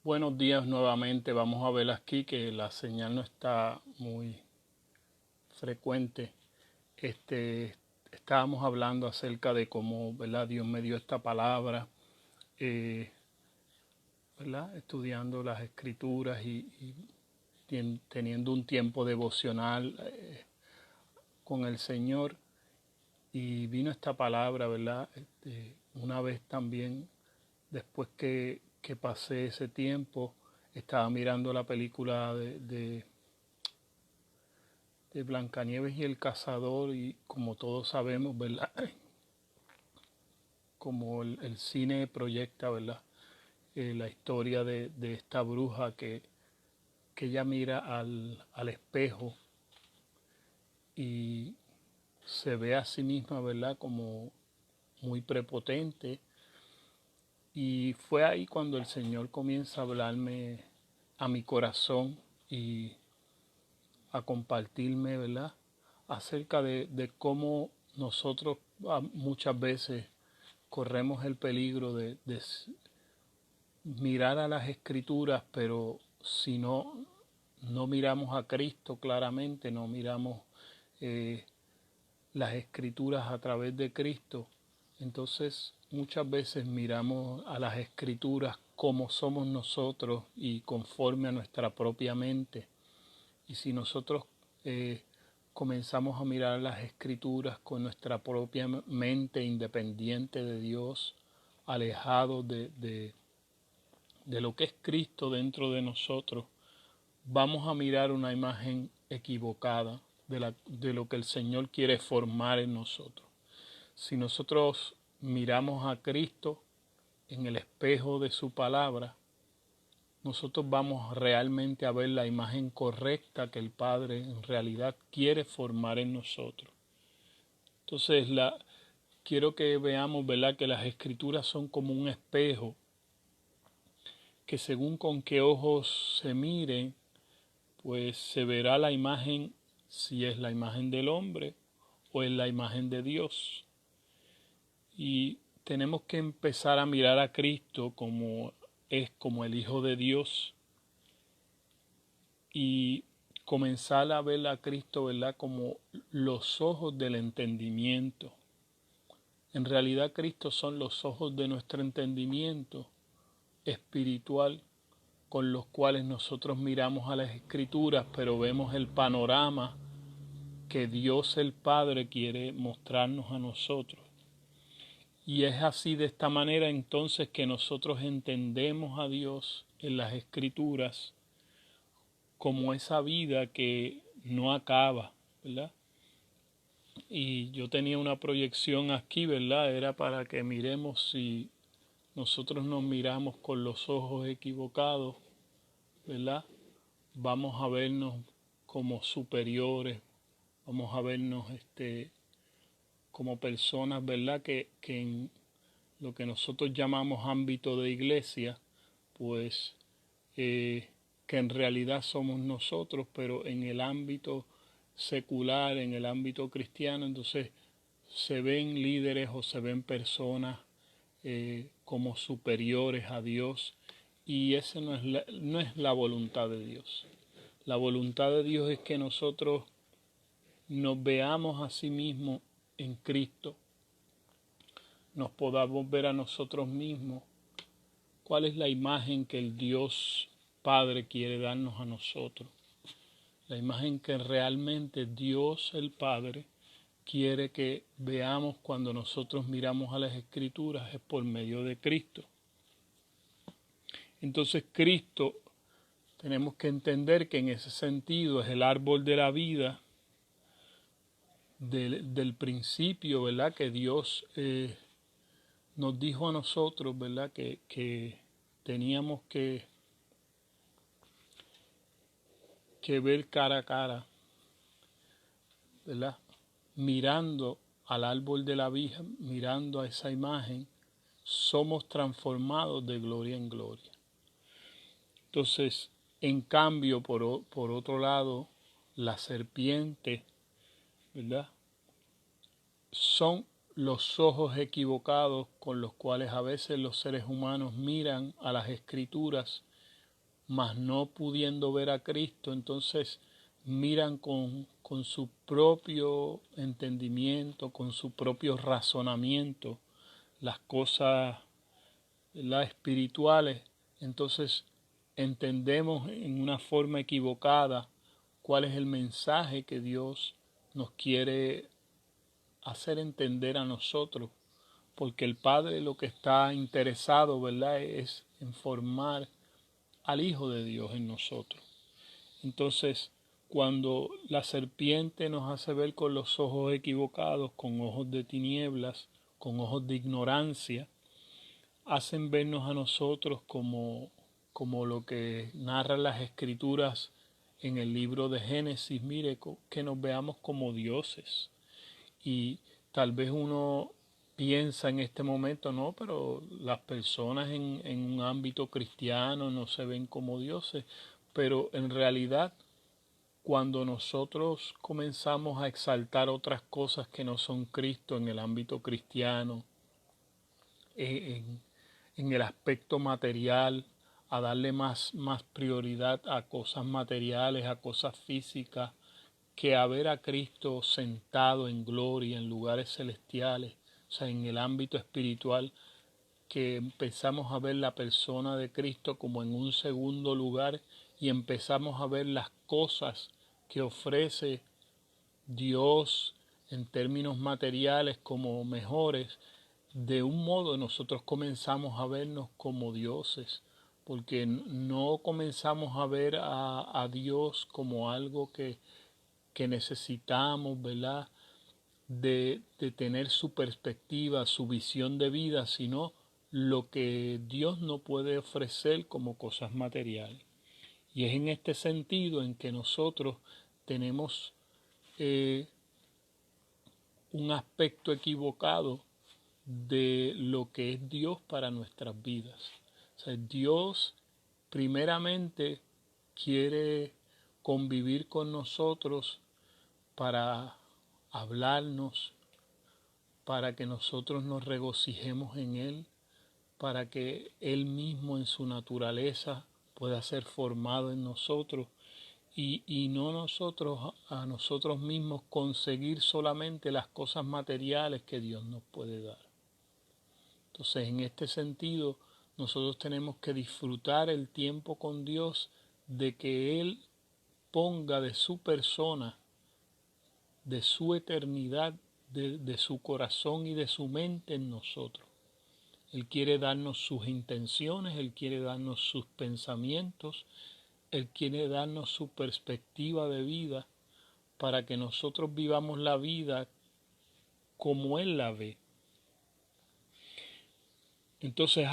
Buenos días nuevamente. Vamos a ver aquí que la señal no está muy frecuente. Este, Estábamos hablando acerca de cómo, ¿verdad? Dios me dio esta palabra, eh, ¿verdad? Estudiando las escrituras y teniendo un tiempo devocional con el Señor. Y vino esta palabra, ¿verdad? Una vez también, después que pasé ese tiempo, estaba mirando la película de Blancanieves y el Cazador, y como todos sabemos, ¿verdad? Como el cine proyecta, ¿verdad? La historia de esta bruja que ella mira al espejo y se ve a sí misma, ¿verdad? Como muy prepotente. Y fue ahí cuando el Señor comienza a hablarme a mi corazón y a compartirme, ¿verdad? Acerca de cómo nosotros muchas veces corremos el peligro de mirar a las escrituras, pero si no miramos a Cristo claramente, no miramos eh, las escrituras a través de Cristo, entonces muchas veces miramos a las escrituras como somos nosotros y conforme a nuestra propia mente. Y si nosotros comenzamos a mirar las escrituras con nuestra propia mente independiente de Dios, alejado de lo que es Cristo dentro de nosotros, vamos a mirar una imagen equivocada de lo que el Señor quiere formar en nosotros. Si nosotros miramos a Cristo en el espejo de su palabra, nosotros vamos realmente a ver la imagen correcta que el Padre en realidad quiere formar en nosotros. Entonces, quiero que veamos, ¿verdad?, que las escrituras son como un espejo que según con qué ojos se mire, pues se verá la imagen, si es la imagen del hombre o es la imagen de Dios. Y tenemos que empezar a mirar a Cristo como el Hijo de Dios y comenzar a ver a Cristo, ¿verdad?, como los ojos del entendimiento. En realidad Cristo son los ojos de nuestro entendimiento espiritual con los cuales nosotros miramos a las Escrituras, pero vemos el panorama que Dios el Padre quiere mostrarnos a nosotros. Y es así, de esta manera entonces, que nosotros entendemos a Dios en las Escrituras como esa vida que no acaba, ¿verdad? Y yo tenía una proyección aquí, ¿verdad? Era para que miremos si nosotros nos miramos con los ojos equivocados, ¿verdad? Vamos a vernos como superiores, vamos a vernos como personas, ¿verdad? Que en lo que nosotros llamamos ámbito de iglesia, pues que en realidad somos nosotros, pero en el ámbito secular, en el ámbito cristiano, entonces se ven líderes o se ven personas como superiores a Dios, y esa no es la voluntad de Dios. La voluntad de Dios es que nosotros nos veamos a sí mismos en Cristo, nos podamos ver a nosotros mismos. ¿Cuál es la imagen que el Dios Padre quiere darnos a nosotros? La imagen que realmente Dios el Padre quiere que veamos cuando nosotros miramos a las Escrituras es por medio de Cristo. Entonces Cristo, tenemos que entender que en ese sentido es el árbol de la vida del principio, ¿verdad? Que Dios nos dijo a nosotros, ¿verdad? Que teníamos que ver cara a cara, ¿verdad? Mirando al árbol de la vida, mirando a esa imagen, somos transformados de gloria en gloria. Entonces, en cambio, por otro lado, la serpiente, ¿verdad?, son los ojos equivocados con los cuales a veces los seres humanos miran a las escrituras mas no pudiendo ver a Cristo, entonces miran con su propio entendimiento, con su propio razonamiento, las cosas, las espirituales. Entonces entendemos en una forma equivocada cuál es el mensaje que Dios nos quiere hacer entender a nosotros, porque el Padre lo que está interesado, ¿verdad?, es en formar al Hijo de Dios en nosotros. Entonces, cuando la serpiente nos hace ver con los ojos equivocados, con ojos de tinieblas, con ojos de ignorancia, hacen vernos a nosotros como lo que narran las Escrituras en el libro de Génesis, mire, que nos veamos como dioses. Y tal vez uno piensa en este momento, no, pero las personas en un ámbito cristiano no se ven como dioses, pero en realidad cuando nosotros comenzamos a exaltar otras cosas que no son Cristo en el ámbito cristiano, en, en el aspecto material, a darle más prioridad a cosas materiales, a cosas físicas, que a ver a Cristo sentado en gloria en lugares celestiales, o sea, en el ámbito espiritual, que empezamos a ver la persona de Cristo como en un segundo lugar y empezamos a ver las cosas que ofrece Dios en términos materiales como mejores. De un modo nosotros comenzamos a vernos como dioses, porque no comenzamos a ver a Dios como algo que necesitamos, ¿verdad?, de tener su perspectiva, su visión de vida, sino lo que Dios no puede ofrecer como cosas materiales. Y es en este sentido en que nosotros tenemos un aspecto equivocado de lo que es Dios para nuestras vidas. O sea, Dios primeramente quiere convivir con nosotros para hablarnos, para que nosotros nos regocijemos en Él, para que Él mismo en su naturaleza pueda ser formado en nosotros y no nosotros a nosotros mismos conseguir solamente las cosas materiales que Dios nos puede dar. Entonces, en este sentido, nosotros tenemos que disfrutar el tiempo con Dios, de que Él ponga de su persona, de su eternidad, de su corazón y de su mente en nosotros. Él quiere darnos sus intenciones, Él quiere darnos sus pensamientos, Él quiere darnos su perspectiva de vida para que nosotros vivamos la vida como Él la ve. Entonces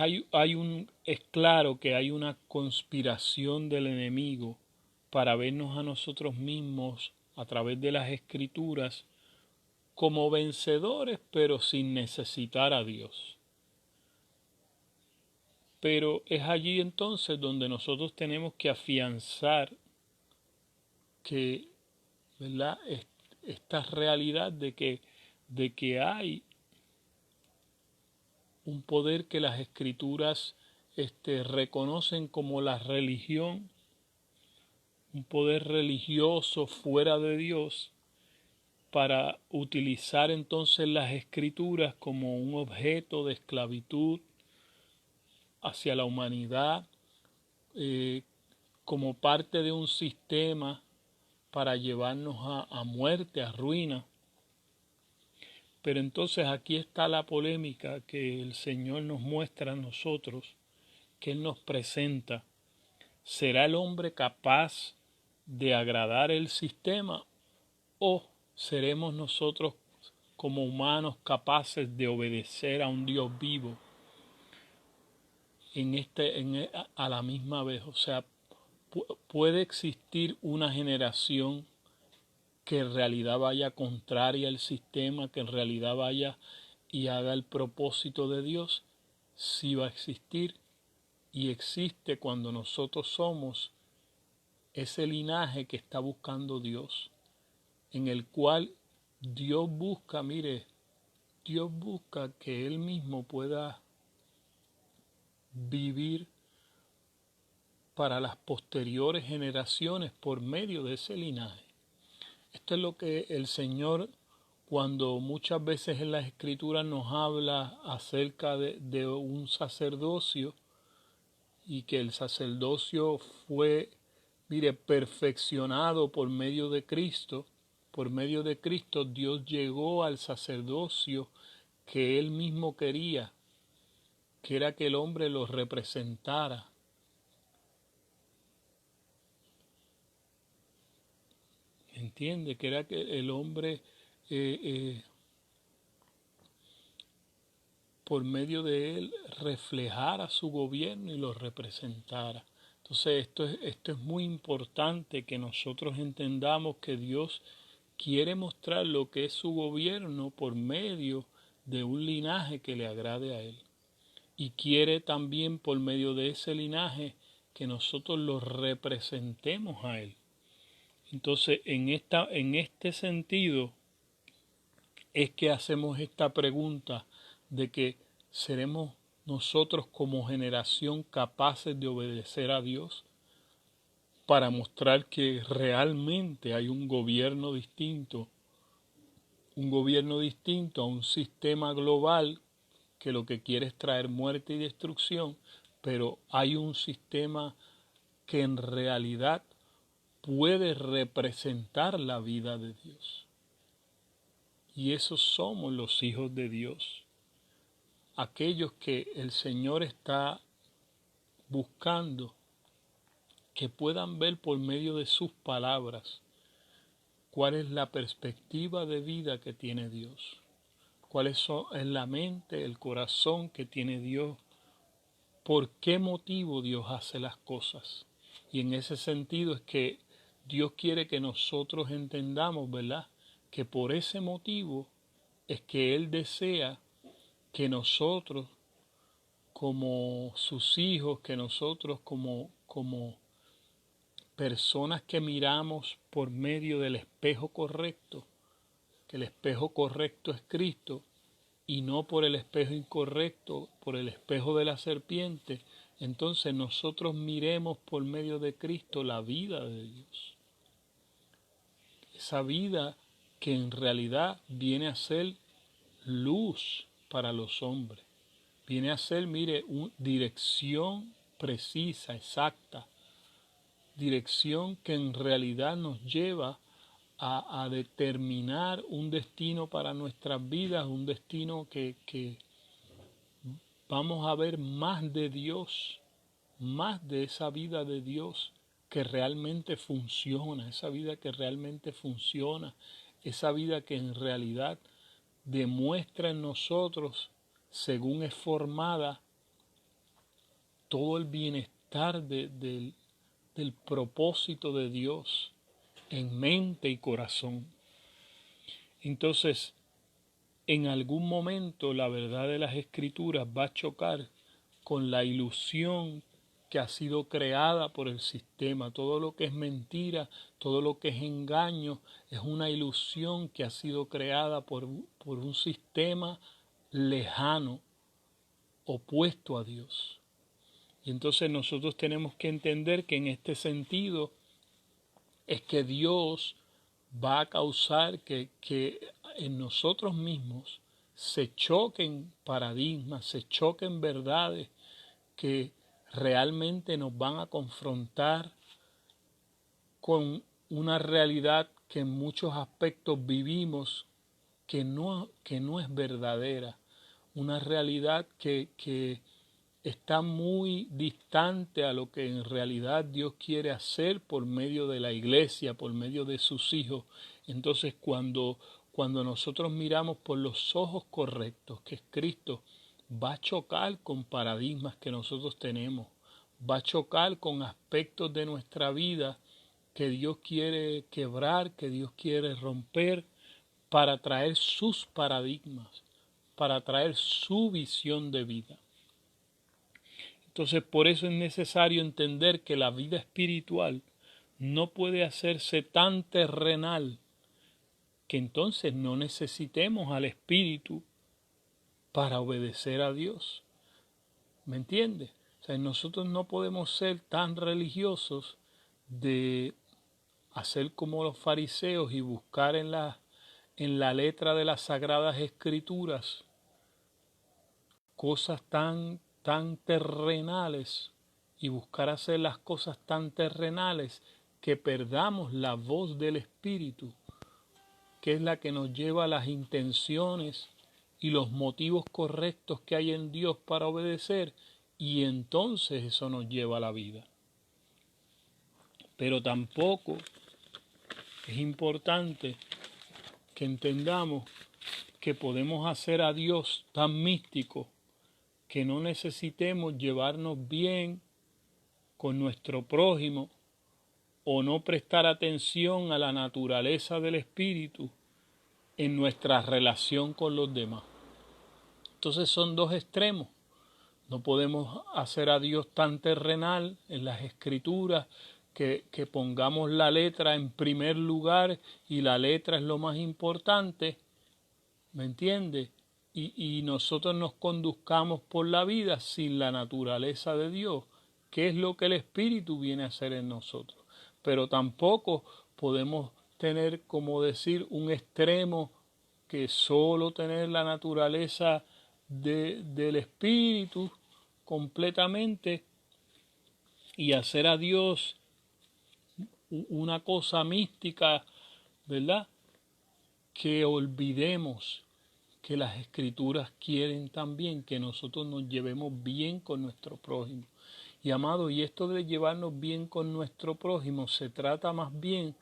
es claro que hay una conspiración del enemigo para vernos a nosotros mismos a través de las Escrituras como vencedores, pero sin necesitar a Dios. Pero es allí entonces donde nosotros tenemos que afianzar que, ¿verdad?, esta realidad de que hay un poder que las Escrituras reconocen como la religión, un poder religioso fuera de Dios, para utilizar entonces las Escrituras como un objeto de esclavitud hacia la humanidad, como parte de un sistema para llevarnos a muerte, a ruina. Pero entonces aquí está la polémica que el Señor nos muestra a nosotros, que Él nos presenta. ¿Será el hombre capaz de agradar el sistema o seremos nosotros como humanos capaces de obedecer a un Dios vivo a la misma vez? O sea, puede existir una generación que en realidad vaya contraria al sistema, que en realidad vaya y haga el propósito de Dios. Sí va a existir, y existe cuando nosotros somos ese linaje que está buscando Dios, en el cual Dios busca, mire, Dios busca que Él mismo pueda vivir para las posteriores generaciones por medio de ese linaje. Esto es lo que el Señor, cuando muchas veces en las Escrituras nos habla acerca de un sacerdocio, y que el sacerdocio fue, perfeccionado por medio de Cristo. Por medio de Cristo Dios llegó al sacerdocio que Él mismo quería, que era que el hombre lo representara. ¿Entiende? Que era que el hombre por medio de él reflejara su gobierno y lo representara. Entonces esto es muy importante, que nosotros entendamos que Dios quiere mostrar lo que es su gobierno por medio de un linaje que le agrade a Él. Y quiere también por medio de ese linaje que nosotros lo representemos a Él. Entonces en este sentido es que hacemos esta pregunta de que seremos nosotros como generación capaces de obedecer a Dios para mostrar que realmente hay un gobierno distinto a un sistema global que lo que quiere es traer muerte y destrucción, pero hay un sistema que en realidad puede representar la vida de Dios. Y esos somos los hijos de Dios, aquellos que el Señor está buscando que puedan ver por medio de sus palabras cuál es la perspectiva de vida que tiene Dios, cuál es la mente, el corazón que tiene Dios, por qué motivo Dios hace las cosas. Y en ese sentido es que Dios quiere que nosotros entendamos, ¿verdad?, que por ese motivo es que Él desea que nosotros como sus hijos, que nosotros como personas que miramos por medio del espejo correcto, que el espejo correcto es Cristo y no por el espejo incorrecto, por el espejo de la serpiente, entonces nosotros miremos por medio de Cristo la vida de Dios. Esa vida que en realidad viene a ser luz para los hombres. Viene a ser, una dirección precisa, exacta. Dirección que en realidad nos lleva a determinar un destino para nuestras vidas, un destino que vamos a ver más de Dios, más de esa vida de Dios que realmente funciona, esa vida que realmente funciona, esa vida que en realidad demuestra en nosotros, según es formada, todo el bienestar del propósito de Dios en mente y corazón. Entonces, en algún momento la verdad de las Escrituras va a chocar con la ilusión que ha sido creada por el sistema. Todo lo que es mentira, todo lo que es engaño, es una ilusión que ha sido creada por un sistema lejano, opuesto a Dios. Y entonces nosotros tenemos que entender que en este sentido es que Dios va a causar que en nosotros mismos se choquen paradigmas, se choquen verdades que realmente nos van a confrontar con una realidad que en muchos aspectos vivimos que no es verdadera, una realidad que está muy distante a lo que en realidad Dios quiere hacer por medio de la iglesia, por medio de sus hijos. Entonces cuando nosotros miramos por los ojos correctos, que es Cristo, va a chocar con paradigmas que nosotros tenemos, va a chocar con aspectos de nuestra vida que Dios quiere quebrar, que Dios quiere romper para traer sus paradigmas, para traer su visión de vida. Entonces, por eso es necesario entender que la vida espiritual no puede hacerse tan terrenal que entonces no necesitemos al Espíritu para obedecer a Dios. ¿Me entiendes? O sea, nosotros no podemos ser tan religiosos de hacer como los fariseos y buscar en la letra de las Sagradas Escrituras cosas tan terrenales y buscar hacer las cosas tan terrenales que perdamos la voz del Espíritu, que es la que nos lleva a las intenciones y los motivos correctos que hay en Dios para obedecer, y entonces eso nos lleva a la vida. Pero tampoco es importante que entendamos que podemos hacer a Dios tan místico que no necesitemos llevarnos bien con nuestro prójimo o no prestar atención a la naturaleza del Espíritu en nuestra relación con los demás. Entonces son dos extremos. No podemos hacer a Dios tan terrenal en las Escrituras que pongamos la letra en primer lugar y la letra es lo más importante, ¿me entiende? Y nosotros nos conduzcamos por la vida sin la naturaleza de Dios, que es lo que el Espíritu viene a hacer en nosotros. Pero tampoco podemos tener, como decir, un extremo que solo tener la naturaleza del Espíritu completamente y hacer a Dios una cosa mística, ¿verdad? Que olvidemos que las Escrituras quieren también que nosotros nos llevemos bien con nuestro prójimo. Y amado, y esto de llevarnos bien con nuestro prójimo se trata más bien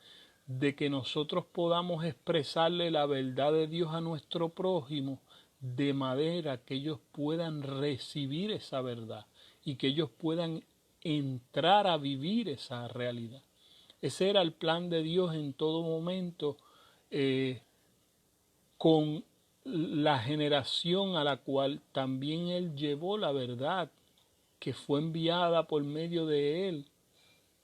de que nosotros podamos expresarle la verdad de Dios a nuestro prójimo de manera que ellos puedan recibir esa verdad y que ellos puedan entrar a vivir esa realidad. Ese era el plan de Dios en todo momento con la generación a la cual también Él llevó la verdad que fue enviada por medio de Él,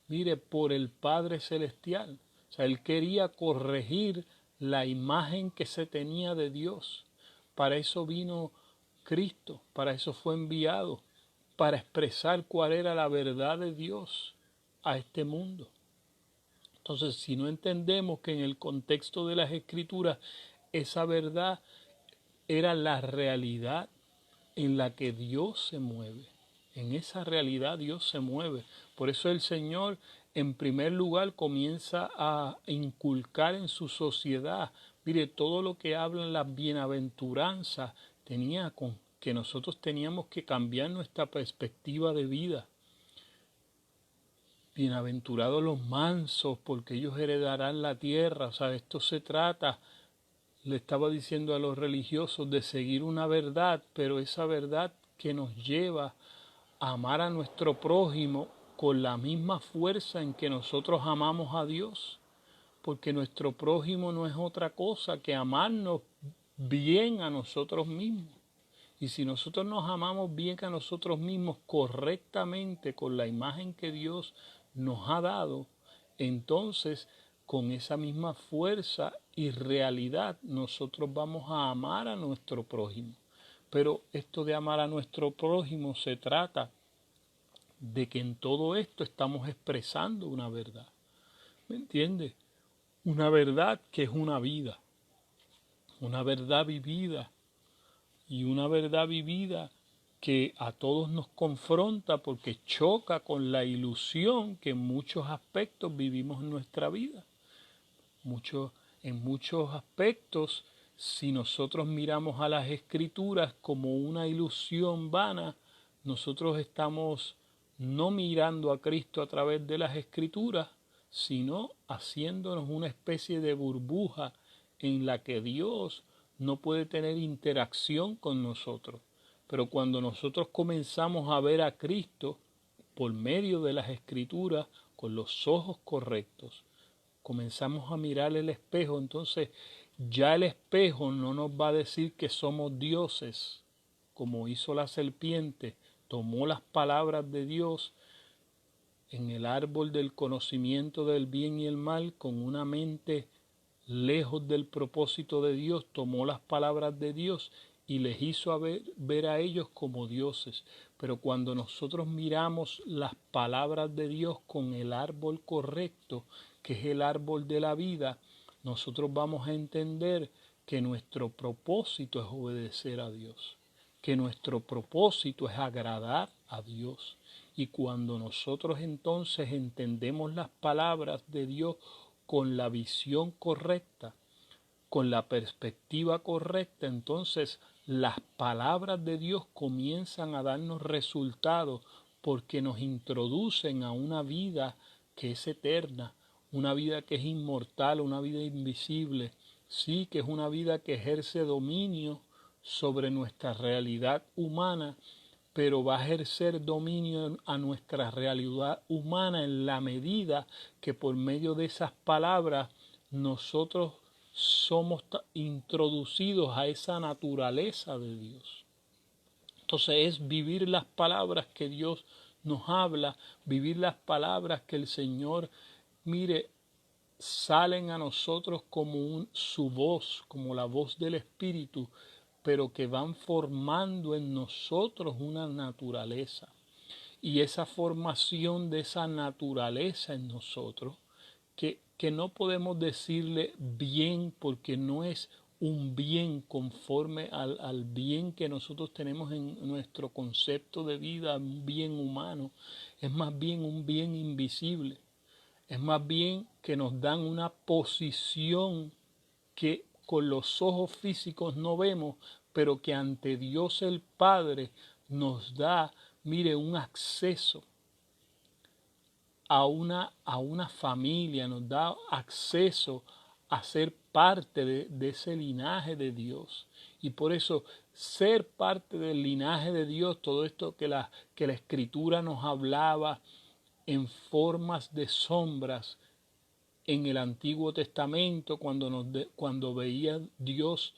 mire, por el Padre Celestial. O sea, Él quería corregir la imagen que se tenía de Dios. Para eso vino Cristo, para eso fue enviado, para expresar cuál era la verdad de Dios a este mundo. Entonces, si no entendemos que en el contexto de las Escrituras esa verdad era la realidad en la que Dios se mueve, en esa realidad Dios se mueve. Por eso el Señor, en primer lugar, comienza a inculcar en su sociedad, mire, todo lo que hablan las bienaventuranzas tenía con que nosotros teníamos que cambiar nuestra perspectiva de vida. Bienaventurados los mansos, porque ellos heredarán la tierra. O sea, esto se trata, le estaba diciendo a los religiosos, de seguir una verdad, pero esa verdad que nos lleva a amar a nuestro prójimo con la misma fuerza en que nosotros amamos a Dios, porque nuestro prójimo no es otra cosa que amarnos bien a nosotros mismos. Y si nosotros nos amamos bien a nosotros mismos correctamente con la imagen que Dios nos ha dado, entonces con esa misma fuerza y realidad nosotros vamos a amar a nuestro prójimo. Pero esto de amar a nuestro prójimo se trata de que en todo esto estamos expresando una verdad. ¿Me entiendes? Una verdad que es una vida, una verdad vivida, y una verdad vivida que a todos nos confronta porque choca con la ilusión que en muchos aspectos vivimos en nuestra vida. En muchos aspectos, si nosotros miramos a las Escrituras como una ilusión vana, nosotros estamos no mirando a Cristo a través de las Escrituras, sino haciéndonos una especie de burbuja en la que Dios no puede tener interacción con nosotros. Pero cuando nosotros comenzamos a ver a Cristo por medio de las Escrituras con los ojos correctos, comenzamos a mirar el espejo, entonces ya el espejo no nos va a decir que somos dioses, como hizo la serpiente, tomó las palabras de Dios en el árbol del conocimiento del bien y el mal con una mente lejos del propósito de Dios, tomó las palabras de Dios y les hizo ver a ellos como dioses. Pero cuando nosotros miramos las palabras de Dios con el árbol correcto, que es el árbol de la vida, nosotros vamos a entender que nuestro propósito es obedecer a Dios, que nuestro propósito es agradar a Dios. Y cuando nosotros entonces entendemos las palabras de Dios con la visión correcta, con la perspectiva correcta, entonces las palabras de Dios comienzan a darnos resultados porque nos introducen a una vida que es eterna, una vida que es inmortal, una vida invisible, sí, que es una vida que ejerce dominio sobre nuestra realidad humana, pero va a ejercer dominio a nuestra realidad humana en la medida que por medio de esas palabras nosotros somos introducidos a esa naturaleza de Dios. Entonces es vivir las palabras que Dios nos habla, vivir las palabras que el Señor, mire, salen a nosotros como su voz, como la voz del Espíritu, pero que van formando en nosotros una naturaleza. Y esa formación de esa naturaleza en nosotros, que no podemos decirle bien porque no es un bien conforme al bien que nosotros tenemos en nuestro concepto de vida, un bien humano, es más bien un bien invisible. Es más bien que nos dan una posición que con los ojos físicos no vemos, pero que ante Dios el Padre nos da, mire, un acceso a una familia, nos da acceso a ser parte de ese linaje de Dios. Y por eso ser parte del linaje de Dios, todo esto que la Escritura nos hablaba en formas de sombras en el Antiguo Testamento, cuando veía Dios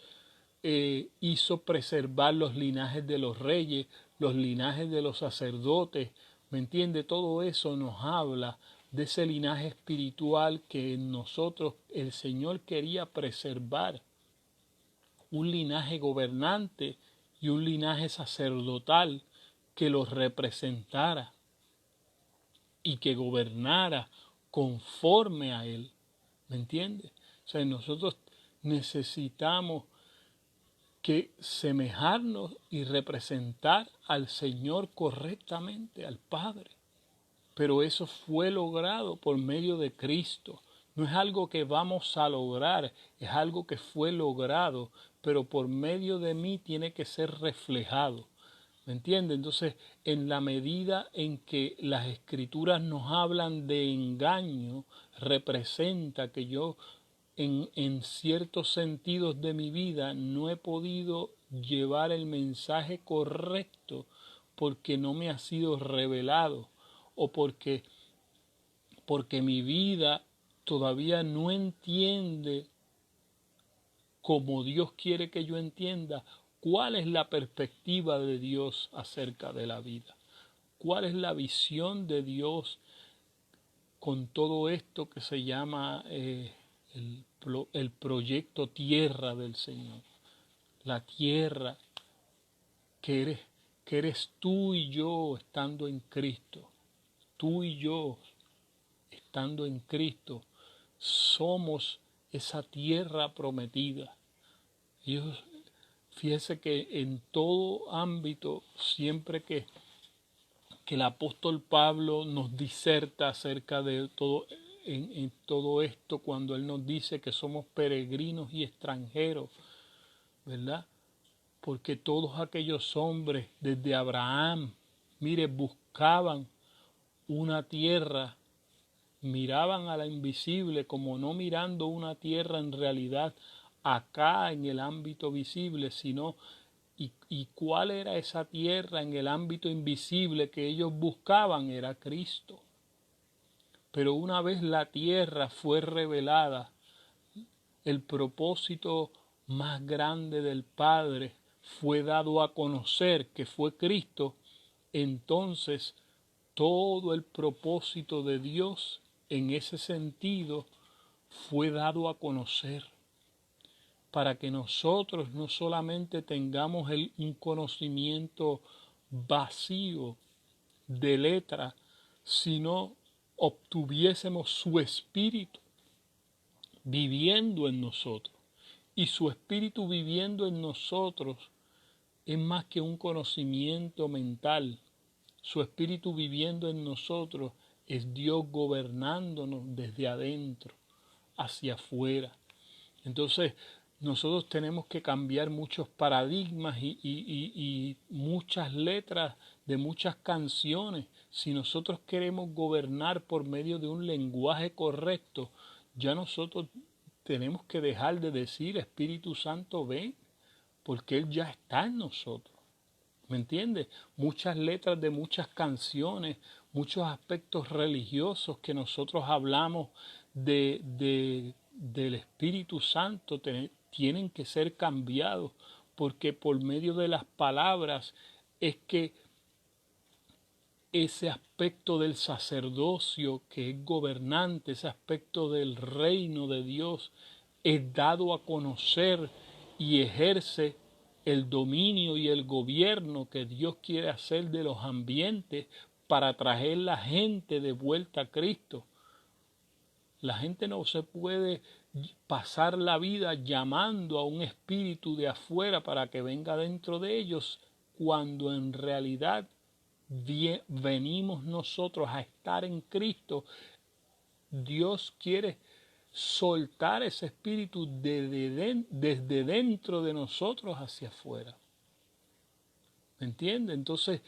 hizo preservar los linajes de los reyes, los linajes de los sacerdotes, ¿me entiende? Todo eso nos habla de ese linaje espiritual que en nosotros el Señor quería preservar, un linaje gobernante y un linaje sacerdotal que los representara y que gobernara conforme a Él, ¿me entiende? O sea, nosotros necesitamos que semejarnos y representar al Señor correctamente, al Padre. Pero eso fue logrado por medio de Cristo. No es algo que vamos a lograr, es algo que fue logrado, pero por medio de mí tiene que ser reflejado. ¿Me entiende? Entonces, en la medida en que las Escrituras nos hablan de engaño, representa que yo en ciertos sentidos de mi vida no he podido llevar el mensaje correcto porque no me ha sido revelado o porque mi vida todavía no entiende como Dios quiere que yo entienda cuál es la perspectiva de Dios acerca de la vida, cuál es la visión de Dios con todo esto que se llama el proyecto tierra del Señor, la tierra que eres tú y yo estando en Cristo, tú y yo estando en Cristo, somos esa tierra prometida. Dios, fíjese que en todo ámbito, siempre que el apóstol Pablo nos diserta acerca de todo, en todo esto, cuando él nos dice que somos peregrinos y extranjeros, ¿verdad? Porque todos aquellos hombres desde Abraham, mire, buscaban una tierra, miraban a la invisible como no mirando una tierra en realidad acá en el ámbito visible, sino y cuál era esa tierra en el ámbito invisible que ellos buscaban, era Cristo. Pero una vez la tierra fue revelada, el propósito más grande del Padre fue dado a conocer, que fue Cristo, entonces todo el propósito de Dios en ese sentido fue dado a conocer. para que nosotros no solamente tengamos un conocimiento vacío de letra, sino obtuviésemos su espíritu viviendo en nosotros. Y su espíritu viviendo en nosotros es más que un conocimiento mental. Su espíritu viviendo en nosotros es Dios gobernándonos desde adentro hacia afuera. Entonces, nosotros tenemos que cambiar muchos paradigmas y muchas letras de muchas canciones. Si nosotros queremos gobernar por medio de un lenguaje correcto, ya nosotros tenemos que dejar de decir Espíritu Santo ven, porque Él ya está en nosotros. ¿Me entiendes? Muchas letras de muchas canciones, muchos aspectos religiosos que nosotros hablamos del Espíritu Santo tienen que ser cambiados, porque por medio de las palabras es que ese aspecto del sacerdocio que es gobernante, ese aspecto del reino de Dios es dado a conocer y ejerce el dominio y el gobierno que Dios quiere hacer de los ambientes para traer la gente de vuelta a Cristo. La gente no se puede pasar la vida llamando a un espíritu de afuera para que venga dentro de ellos, cuando en realidad venimos nosotros a estar en Cristo. Dios quiere soltar ese espíritu desde dentro de nosotros hacia afuera. ¿Me entiende? Entonces,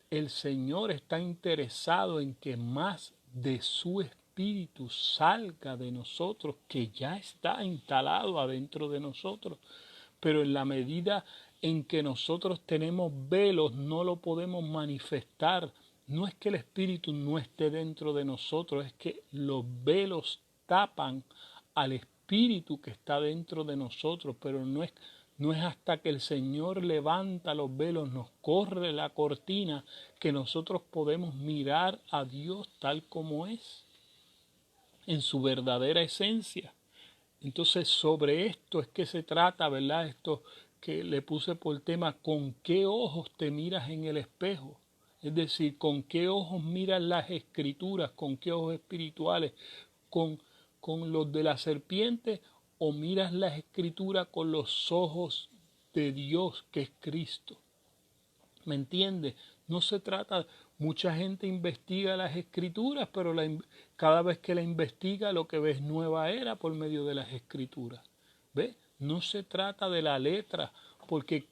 el Señor está interesado en que más de su espíritu salga de nosotros, que ya está instalado adentro de nosotros. Pero en la medida en que nosotros tenemos velos, no lo podemos manifestar. No es que el espíritu no esté dentro de nosotros, es que los velos tapan al espíritu que está dentro de nosotros, pero no es hasta que el Señor levanta los velos, nos corre la cortina, que nosotros podemos mirar a Dios tal como es, en su verdadera esencia. Entonces, sobre esto es que se trata, ¿verdad? Esto que le puse por tema, ¿con qué ojos te miras en el espejo? Es decir, ¿con qué ojos miras las escrituras? ¿Con qué ojos espirituales? ¿Con los de la serpiente, o miras las escrituras con los ojos de Dios, que es Cristo? ¿Me entiendes? No se trata, mucha gente investiga las escrituras, pero cada vez que la investiga lo que ve es nueva era por medio de las escrituras. ¿Ves? No se trata de la letra, porque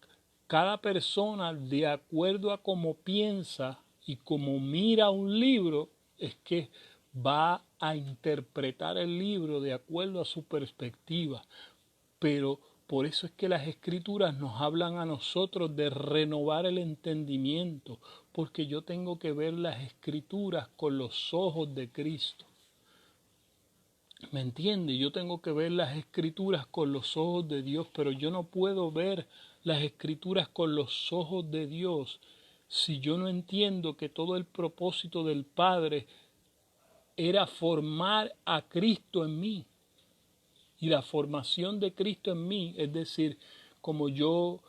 cada persona, de acuerdo a cómo piensa y cómo mira un libro, es que va a interpretar el libro de acuerdo a su perspectiva. Pero por eso es que las escrituras nos hablan a nosotros de renovar el entendimiento, porque yo tengo que ver las escrituras con los ojos de Cristo. ¿Me entiende? Yo tengo que ver las escrituras con los ojos de Dios, pero yo no puedo ver las escrituras con los ojos de Dios si yo no entiendo que todo el propósito del Padre era formar a Cristo en mí. Y la formación de Cristo en mí, es decir, como yo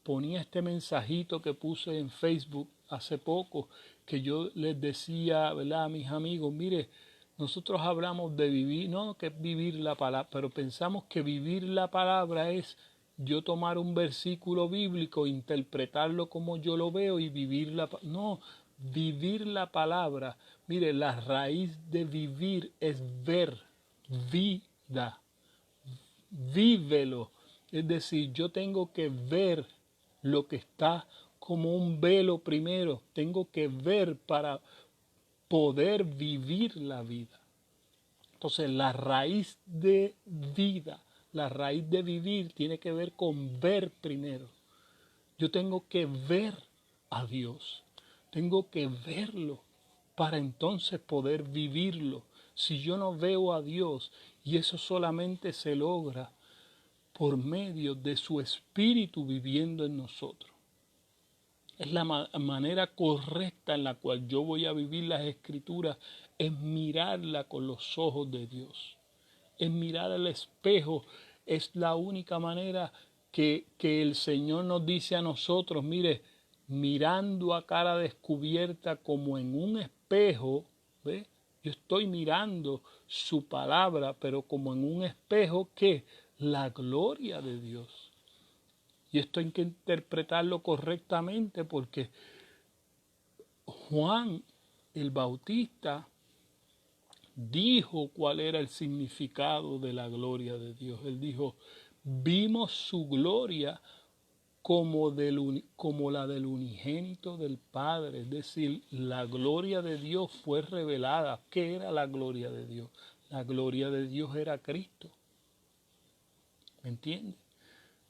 ponía este mensajito que puse en Facebook hace poco, que yo les decía, ¿verdad?, a mis amigos, mire, nosotros hablamos de vivir, no que vivir la palabra, pero pensamos que vivir la palabra es yo tomar un versículo bíblico, interpretarlo como yo lo veo y vivir la palabra. No, vivir la palabra, mire, la raíz de vivir es ver. Vida, vívelo. Es decir, yo tengo que ver lo que está como un velo primero. Tengo que ver para poder vivir la vida. Entonces, la raíz de vida, la raíz de vivir tiene que ver con ver primero. Yo tengo que ver a Dios. Tengo que verlo para entonces poder vivirlo. Si yo no veo a Dios, y eso solamente se logra por medio de su Espíritu viviendo en nosotros. Es la manera correcta en la cual yo voy a vivir las Escrituras, es mirarla con los ojos de Dios. Es mirar al espejo es la única manera que el Señor nos dice a nosotros, mire, mirando a cara descubierta como en un espejo, ¿ve? Yo estoy mirando su palabra, pero como en un espejo, que la gloria de Dios. Y esto hay que interpretarlo correctamente, porque Juan el Bautista dijo cuál era el significado de la gloria de Dios. Él dijo, vimos su gloria como la del unigénito del Padre. Es decir, la gloria de Dios fue revelada. ¿Qué era la gloria de Dios? La gloria de Dios era Cristo. ¿Me entiendes?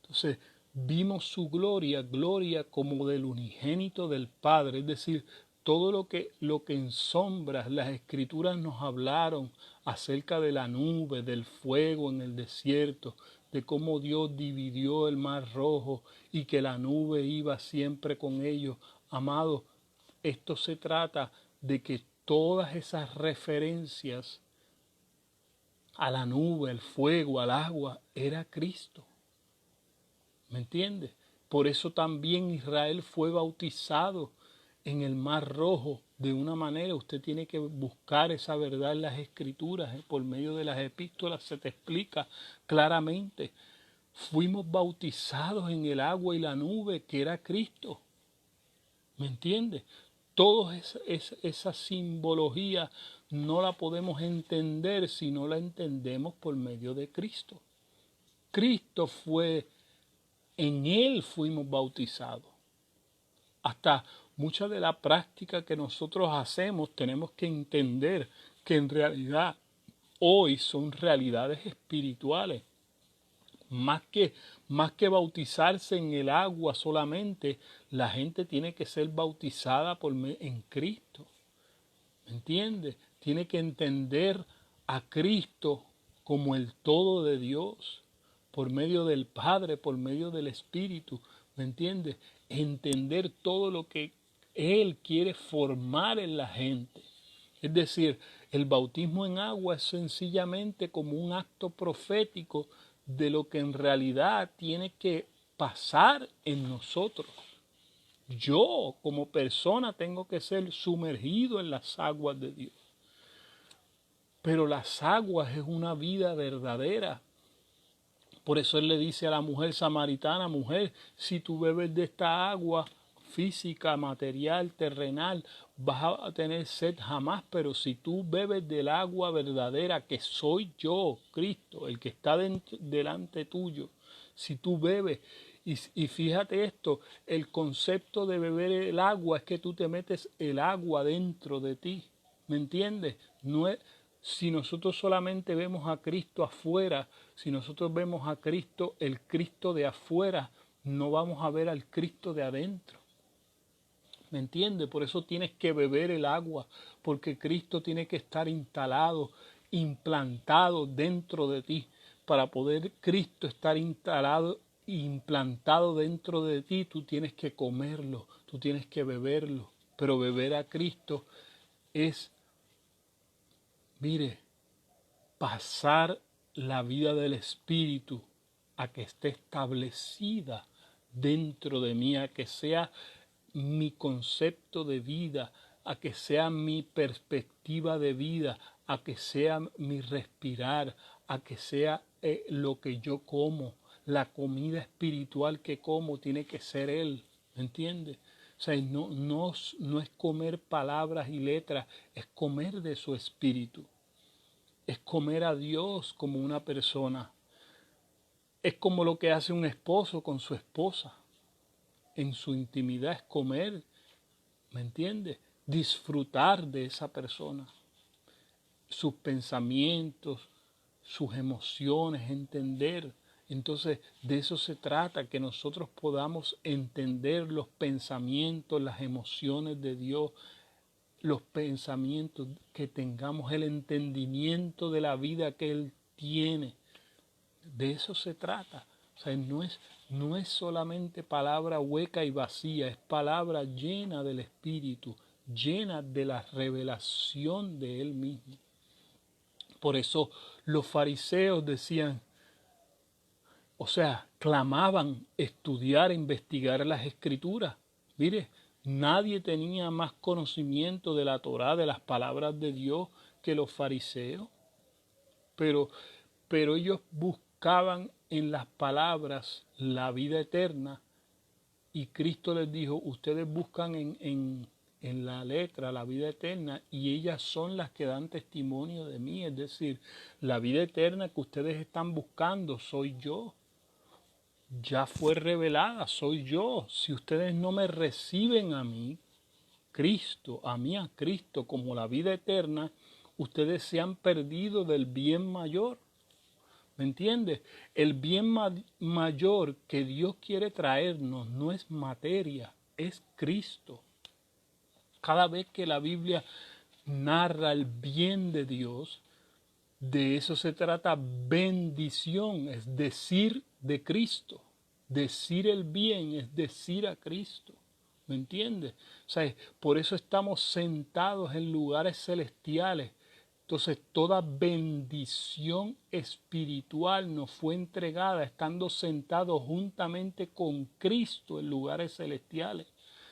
Entonces, vimos su gloria, gloria como del unigénito del Padre. Es decir, todo lo que en sombras las Escrituras nos hablaron acerca de la nube, del fuego en el desierto, de cómo Dios dividió el mar rojo y que la nube iba siempre con ellos. Amados, esto se trata de que todas esas referencias a la nube, al fuego, al agua, era Cristo. ¿Me entiendes? Por eso también Israel fue bautizado en el Mar Rojo de una manera. Usted tiene que buscar esa verdad en las Escrituras, por medio de las epístolas se te explica claramente. Fuimos bautizados en el agua y la nube, que era Cristo. ¿Me entiendes? Toda esa simbología no la podemos entender si no la entendemos por medio de Cristo. Cristo fue, en Él fuimos bautizados. Hasta mucha de la práctica que nosotros hacemos tenemos que entender que en realidad hoy son realidades espirituales. Más que bautizarse en el agua solamente, la gente tiene que ser bautizada en Cristo. ¿Me entiendes? Tiene que entender a Cristo como el todo de Dios, por medio del Padre, por medio del Espíritu. ¿Me entiendes? Entender todo lo que Él quiere formar en la gente. Es decir, el bautismo en agua es sencillamente como un acto profético de lo que en realidad tiene que pasar en nosotros. Yo, como persona, tengo que ser sumergido en las aguas de Dios. Pero las aguas es una vida verdadera. Por eso Él le dice a la mujer samaritana, mujer, si tú bebes de esta agua física, material, terrenal, vas a tener sed jamás, pero si tú bebes del agua verdadera, que soy yo, Cristo, el que está delante tuyo, si tú bebes, y fíjate esto, el concepto de beber el agua es que tú te metes el agua dentro de ti, ¿me entiendes? No es, si nosotros solamente vemos a Cristo afuera, si nosotros vemos a Cristo, el Cristo de afuera, no vamos a ver al Cristo de adentro. ¿Me entiendes? Por eso tienes que beber el agua, porque Cristo tiene que estar instalado, implantado dentro de ti. Para poder Cristo estar instalado, implantado dentro de ti, tú tienes que comerlo, tú tienes que beberlo. Pero beber a Cristo es, mire, pasar la vida del Espíritu a que esté establecida dentro de mí, a que sea mi concepto de vida, a que sea mi perspectiva de vida, a que sea mi respirar, a que sea lo que yo como, la comida espiritual que como tiene que ser Él, ¿me entiendes? O sea, no es comer palabras y letras, es comer de su espíritu, es comer a Dios como una persona. Es como lo que hace un esposo con su esposa. En su intimidad es comer, ¿me entiendes? Disfrutar de esa persona, sus pensamientos, sus emociones, entender. Entonces, de eso se trata, que nosotros podamos entender los pensamientos, las emociones de Dios, los pensamientos, que tengamos el entendimiento de la vida que Él tiene. De eso se trata. O sea, no es solamente palabra hueca y vacía, es palabra llena del Espíritu, llena de la revelación de Él mismo. Por eso los fariseos decían, O sea, clamaban estudiar, investigar las Escrituras. Mire, nadie tenía más conocimiento de la Torá, de las palabras de Dios, que los fariseos. Pero ellos buscaban en las palabras la vida eterna, y Cristo les dijo, ustedes buscan en la letra la vida eterna, y ellas son las que dan testimonio de mí. Es decir, la vida eterna que ustedes están buscando soy yo. Ya fue revelada, soy yo. Si ustedes no me reciben a mí, a Cristo como la vida eterna, ustedes se han perdido del bien mayor. ¿Me entiendes? El bien mayor que Dios quiere traernos no es materia, es Cristo. Cada vez que la Biblia narra el bien de Dios, de eso se trata bendición, es decir de Cristo. Decir el bien es decir a Cristo. ¿Me entiendes? O sea, por eso estamos sentados en lugares celestiales. Entonces toda bendición espiritual nos fue entregada estando sentados juntamente con Cristo en lugares celestiales.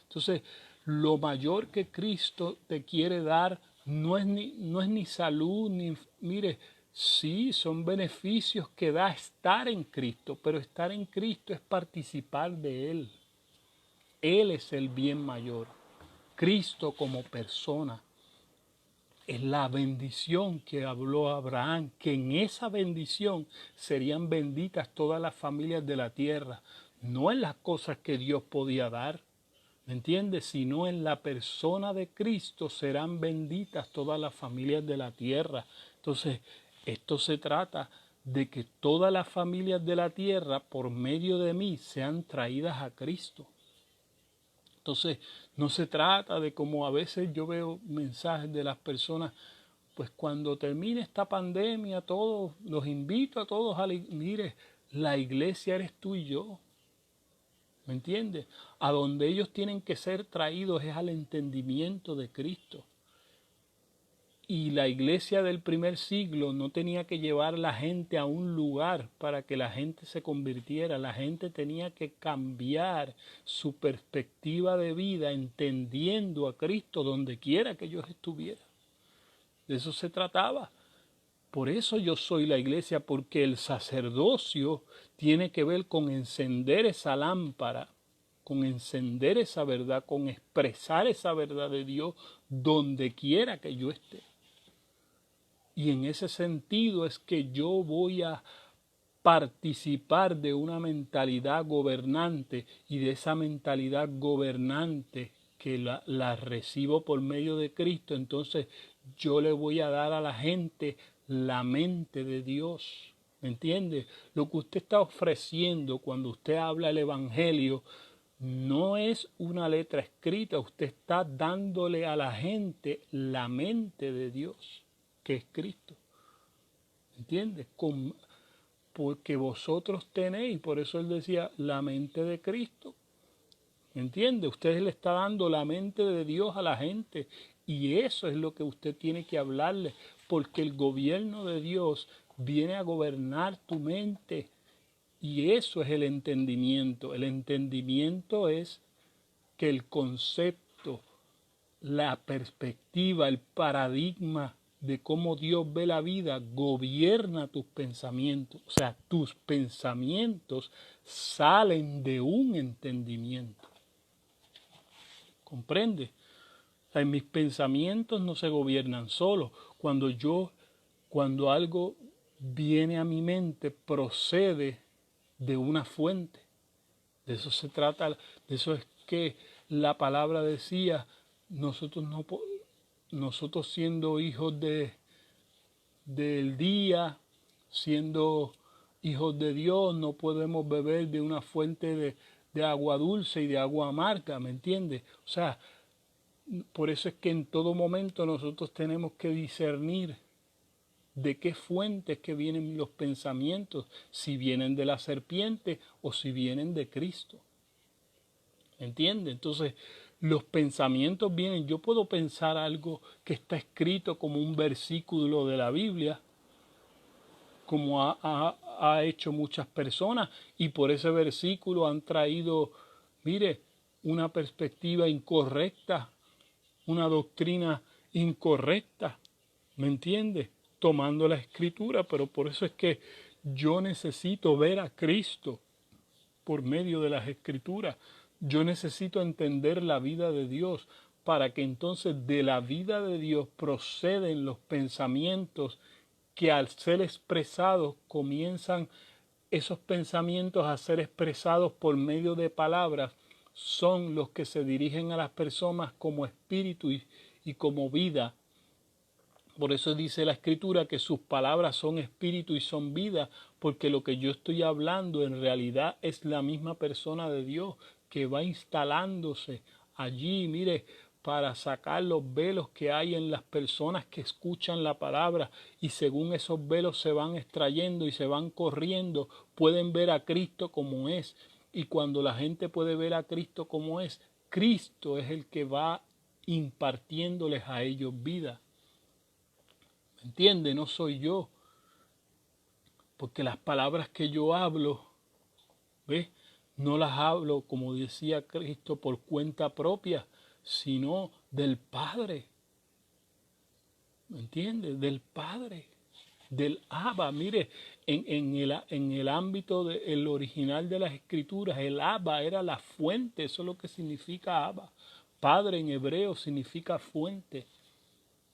Entonces lo mayor que Cristo te quiere dar no es ni salud, ni, mire, sí, son beneficios que da estar en Cristo, pero estar en Cristo es participar de Él. Él es el bien mayor. Cristo como persona es la bendición que habló Abraham, que en esa bendición serían benditas todas las familias de la tierra, no en las cosas que Dios podía dar, ¿me entiendes? Sino en la persona de Cristo serán benditas todas las familias de la tierra. Entonces, esto se trata de que todas las familias de la tierra, por medio de mí, sean traídas a Cristo. Entonces, no se trata de como a veces yo veo mensajes de las personas, pues cuando termine esta pandemia, todos, los invito a todos a mire, la iglesia eres tú y yo. ¿Me entiendes? A donde ellos tienen que ser traídos es al entendimiento de Cristo. Y la iglesia del primer siglo no tenía que llevar a la gente a un lugar para que la gente se convirtiera. La gente tenía que cambiar su perspectiva de vida entendiendo a Cristo donde quiera que ellos estuvieran. De eso se trataba. Por eso yo soy la iglesia, porque el sacerdocio tiene que ver con encender esa lámpara, con encender esa verdad, con expresar esa verdad de Dios donde quiera que yo esté. Y en ese sentido es que yo voy a participar de una mentalidad gobernante, y de esa mentalidad gobernante que la recibo por medio de Cristo, entonces yo le voy a dar a la gente la mente de Dios. ¿Me entiende? Lo que usted está ofreciendo cuando usted habla el Evangelio no es una letra escrita, usted está dándole a la gente la mente de Dios, que es Cristo. ¿Entiendes? Porque vosotros tenéis, por eso él decía, la mente de Cristo. ¿Entiende? Usted le está dando la mente de Dios a la gente, y eso es lo que usted tiene que hablarle, porque el gobierno de Dios viene a gobernar tu mente, y eso es el entendimiento. El entendimiento es que el concepto, la perspectiva, el paradigma de cómo Dios ve la vida gobierna tus pensamientos. O sea, tus pensamientos salen de un entendimiento. ¿Comprende? O sea, mis pensamientos no se gobiernan solos. Cuando algo viene a mi mente, procede de una fuente. De eso se trata, de eso es que la palabra decía, nosotros siendo hijos del día, siendo hijos de Dios, no podemos beber de una fuente de agua dulce y de agua amarga, ¿me entiendes? O sea, por eso es que en todo momento nosotros tenemos que discernir de qué fuentes que vienen los pensamientos, si vienen de la serpiente o si vienen de Cristo. ¿Entiende? Entonces, los pensamientos vienen, yo puedo pensar algo que está escrito como un versículo de la Biblia, como ha hecho muchas personas, y por ese versículo han traído, mire, una perspectiva incorrecta, una doctrina incorrecta, ¿me entiende? Tomando la escritura, pero por eso es que yo necesito ver a Cristo por medio de las escrituras. Yo necesito entender la vida de Dios para que entonces de la vida de Dios proceden los pensamientos que al ser expresados comienzan esos pensamientos a ser expresados por medio de palabras, son los que se dirigen a las personas como espíritu y como vida. Por eso dice la Escritura que sus palabras son espíritu y son vida, porque lo que yo estoy hablando en realidad es la misma persona de Dios que va instalándose allí, mire, para sacar los velos que hay en las personas que escuchan la palabra, y según esos velos se van extrayendo y se van corriendo, pueden ver a Cristo como es. Y cuando la gente puede ver a Cristo como es, Cristo es el que va impartiéndoles a ellos vida. ¿Me entiende? No soy yo. Porque las palabras que yo hablo, ¿ves? No las hablo, como decía Cristo, por cuenta propia, sino del Padre. ¿Me entiende? Del Padre. Del Abba. Mire, en el ámbito del original de las Escrituras, el Abba era la fuente. Eso es lo que significa Abba. Padre en hebreo significa fuente.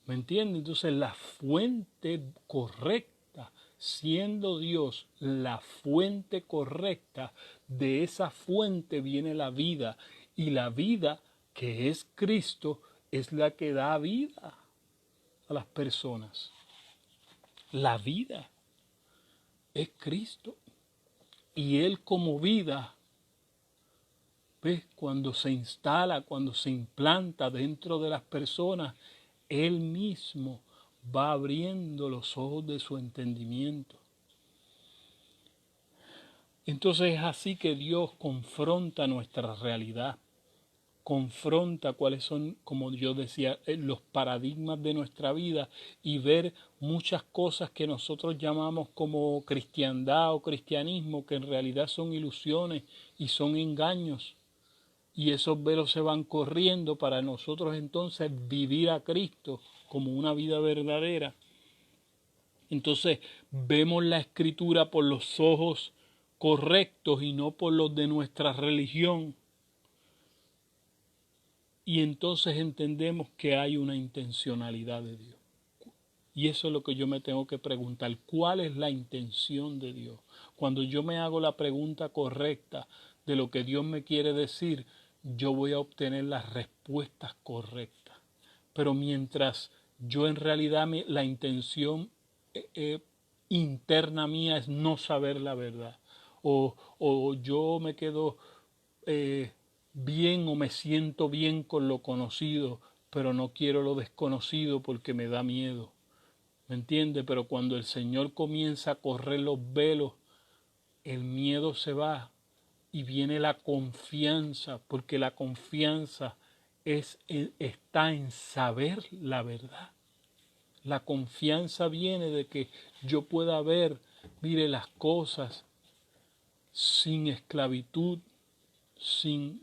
¿Me entiende? Entonces la fuente correcta, siendo Dios la fuente correcta, de esa fuente viene la vida. Y la vida, que es Cristo, es la que da vida a las personas. La vida es Cristo. Y Él como vida, ¿ves? Cuando se instala, cuando se implanta dentro de las personas, Él mismo va abriendo los ojos de su entendimiento. Entonces es así que Dios confronta nuestra realidad, confronta cuáles son, como yo decía, los paradigmas de nuestra vida, y ver muchas cosas que nosotros llamamos como cristiandad o cristianismo, que en realidad son ilusiones y son engaños. Y esos velos se van corriendo para nosotros entonces vivir a Cristo como una vida verdadera. Entonces vemos la Escritura por los ojos correctos y no por los de nuestra religión. Y entonces entendemos que hay una intencionalidad de Dios. Y eso es lo que yo me tengo que preguntar. ¿Cuál es la intención de Dios? Cuando yo me hago la pregunta correcta de lo que Dios me quiere decir, yo voy a obtener las respuestas correctas. Pero mientras yo en realidad la intención interna mía es no saber la verdad, o yo me quedo bien o me siento bien con lo conocido, pero no quiero lo desconocido porque me da miedo. ¿Me entiende? Pero cuando el Señor comienza a correr los velos, el miedo se va y viene la confianza, porque la confianza está en saber la verdad. La confianza viene de que yo pueda ver, mire, las cosas sin esclavitud, sin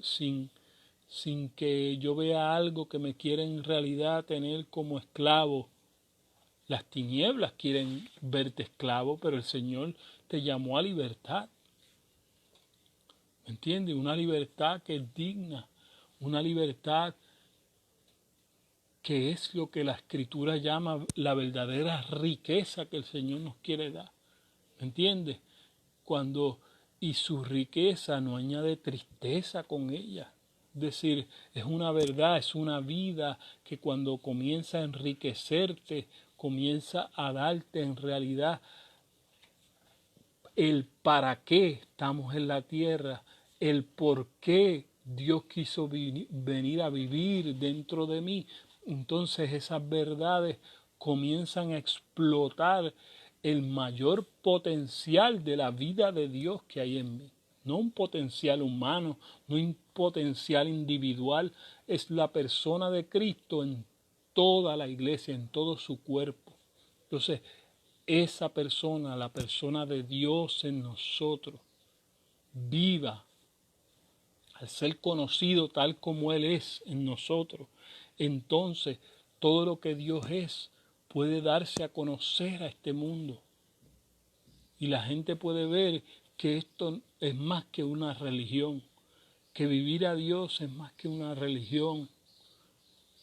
que yo vea algo que me quiera en realidad tener como esclavo. Las tinieblas quieren verte esclavo, pero el Señor te llamó a libertad. ¿Me entiendes? Una libertad que es digna, una libertad que es lo que la Escritura llama la verdadera riqueza que el Señor nos quiere dar. ¿Me entiendes? Y su riqueza no añade tristeza con ella. Es decir, es una verdad, es una vida que cuando comienza a enriquecerte, comienza a darte en realidad el para qué estamos en la tierra, el por qué Dios quiso venir a vivir dentro de mí. Entonces esas verdades comienzan a explotar el mayor potencial de la vida de Dios que hay en mí. No un potencial humano, no un potencial individual, es la persona de Cristo en toda la iglesia, en todo su cuerpo. Entonces, esa persona, la persona de Dios en nosotros, viva, al ser conocido tal como Él es en nosotros, entonces todo lo que Dios es puede darse a conocer a este mundo. Y la gente puede ver que esto es más que una religión, que vivir a Dios es más que una religión.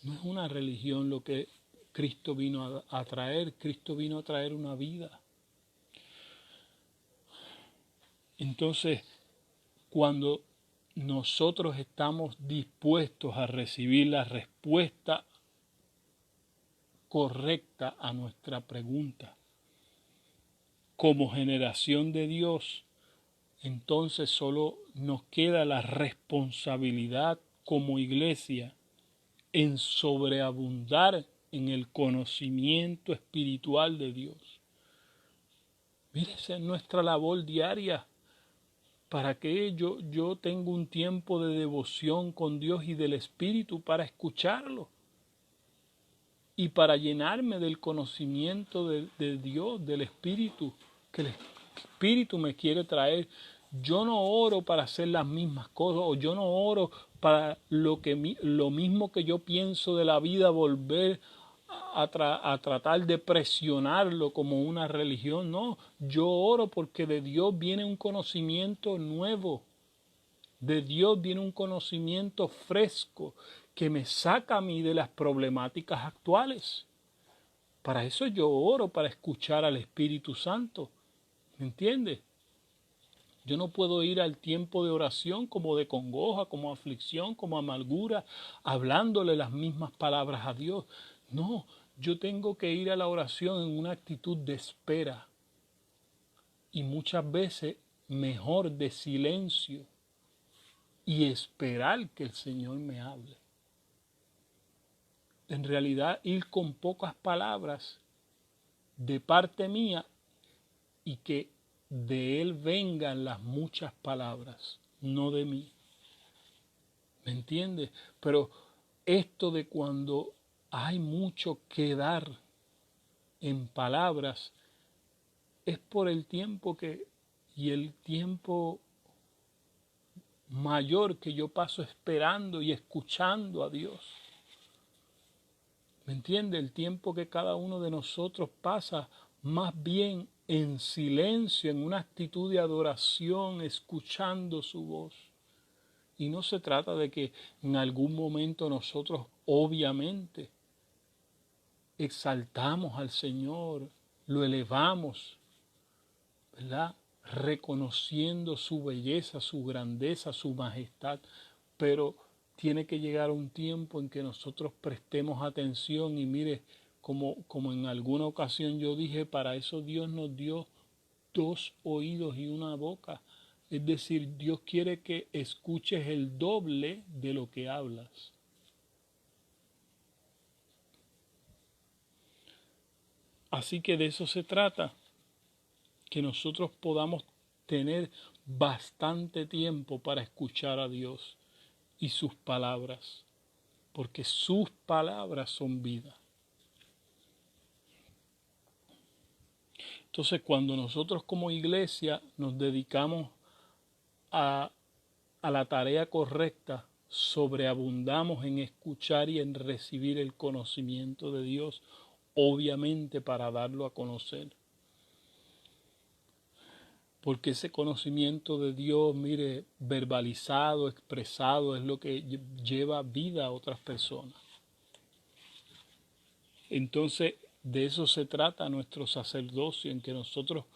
No es una religión lo que Cristo vino a traer. Cristo vino a traer una vida. Entonces, cuando nosotros estamos dispuestos a recibir la respuesta correcta a nuestra pregunta, como generación de Dios, entonces solo nos queda la responsabilidad como iglesia en sobreabundar en el conocimiento espiritual de Dios. Mire, esa es nuestra labor diaria. Para que yo tenga un tiempo de devoción con Dios y del Espíritu para escucharlo. Y para llenarme del conocimiento de Dios, del Espíritu, que el Espíritu me quiere traer. Yo no oro para hacer las mismas cosas, o yo no oro para lo mismo que yo pienso de la vida, volver a tratar de presionarlo como una religión. No, yo oro porque de Dios viene un conocimiento nuevo. De Dios viene un conocimiento fresco que me saca a mí de las problemáticas actuales. Para eso yo oro, para escuchar al Espíritu Santo. ¿Me entiendes? Yo no puedo ir al tiempo de oración como de congoja, como aflicción, como amargura, hablándole las mismas palabras a Dios. No, yo tengo que ir a la oración en una actitud de espera. Y muchas veces mejor de silencio y esperar que el Señor me hable. En realidad ir con pocas palabras de parte mía y que de Él vengan las muchas palabras, no de mí. ¿Me entiendes? Pero esto de cuando hay mucho que dar en palabras es por el tiempo y el tiempo mayor que yo paso esperando y escuchando a Dios. ¿Me entiende? El tiempo que cada uno de nosotros pasa más bien en silencio, en una actitud de adoración, escuchando su voz. Y no se trata de que en algún momento nosotros obviamente exaltamos al Señor, lo elevamos, ¿verdad? Reconociendo su belleza, su grandeza, su majestad, pero tiene que llegar un tiempo en que nosotros prestemos atención y mire, como en alguna ocasión yo dije, para eso Dios nos dio 2 oídos y una boca. Es decir, Dios quiere que escuches el doble de lo que hablas. Así que de eso se trata, que nosotros podamos tener bastante tiempo para escuchar a Dios y sus palabras, porque sus palabras son vida. Entonces, cuando nosotros como iglesia nos dedicamos a la tarea correcta, sobreabundamos en escuchar y en recibir el conocimiento de Dios, obviamente para darlo a conocer. Porque ese conocimiento de Dios, mire, verbalizado, expresado, es lo que lleva vida a otras personas. Entonces, de eso se trata nuestro sacerdocio, en que nosotros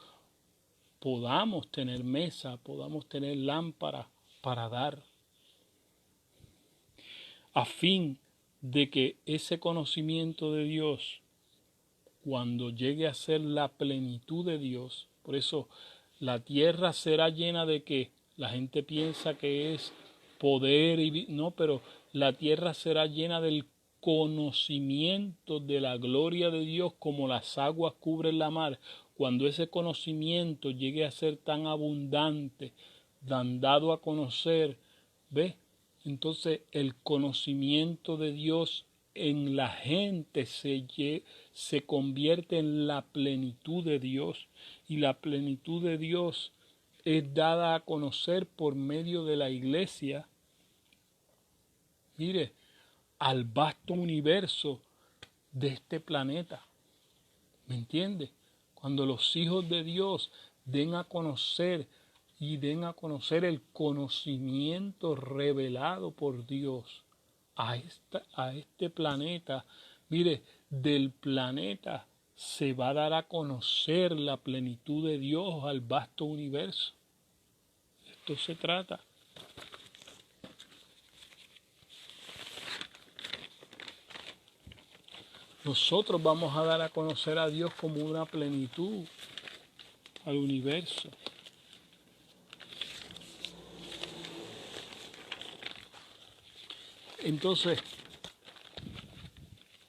podamos tener mesa, podamos tener lámpara para dar, a fin de que ese conocimiento de Dios, cuando llegue a ser la plenitud de Dios, por eso la tierra será llena de que la gente piensa que es poder y no, pero la tierra será llena del conocimiento de la gloria de Dios como las aguas cubren la mar. Cuando ese conocimiento llegue a ser tan abundante, dado a conocer, ¿ves? Entonces el conocimiento de Dios en la gente se convierte en la plenitud de Dios. Y la plenitud de Dios es dada a conocer por medio de la iglesia. Mire, al vasto universo de este planeta. ¿Me entiende? Cuando los hijos de Dios den a conocer el conocimiento revelado por Dios a este planeta, mire, del planeta se va a dar a conocer la plenitud de Dios al vasto universo. Esto se trata. Nosotros vamos a dar a conocer a Dios como una plenitud al universo. Entonces,